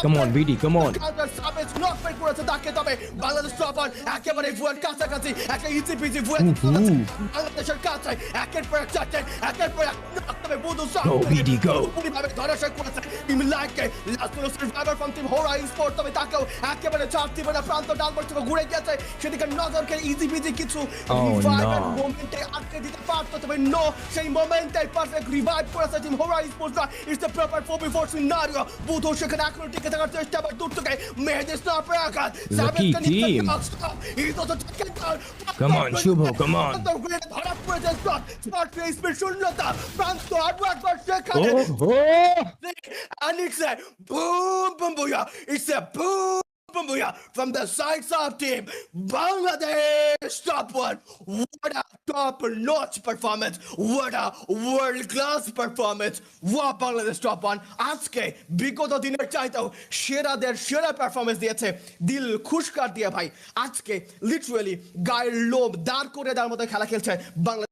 Come on, BD, come on. করেছে তাকে, তবে বাংলাদেশ টপার একেবারে ভুয়ার কাছাকাছি, একটা ইজিপিজি ভুয়া বাংলাদেশের কাছে একের পর এক চারটে, একের পর এক তবে বুধু Go, BD, go. পুরোপুরিভাবে ধরাশয় করেছে টিম লাইককে। লাস্ট হলো সার্ভাইভার ফ্রম টিম হোরা স্পোর্ট, তবে তাকেও একেবারে চার টিমের প্রান্ত ডানবার থেকে ঘুরে গেছে, সেদিকে নজরকে ইজিপিজি কিছু রিভাইভার মোমেন্টে আটকে দিতে পারতো, তবে নো, সেই মোমেন্টে পারফেক্ট রিভাইভ করেছে team Hora sports. It's the proper 4v4 scenario. Budhu সেখানে এখনো টিকে থাকার চেষ্টা, আবার দূর থেকে মেহেদি স্নাইপার আঘাত। Lucky team. Come on, Shubho, come on. ধরা পড়েছে স্পট স্পিড শূন্যতা, প্রান্ত আরো একবার সেখানে। And it's a boom, boom, booyah. It's a boom, boom, booyah from the sides of team Bangladesh. Top one. What a top-notch performance. What a world-class performance. Wow, Bangladesh top one. আজকে বিগত দিনের চাইতেও সেরাদের সেরা performance দিয়েছে, দিল খুশ কর দিয়ে ভাই। আজকে লিটারালি গায়ের লোম দাঁড় করে দেওয়ার মতো খেলা খেলছে বাংলাদেশ।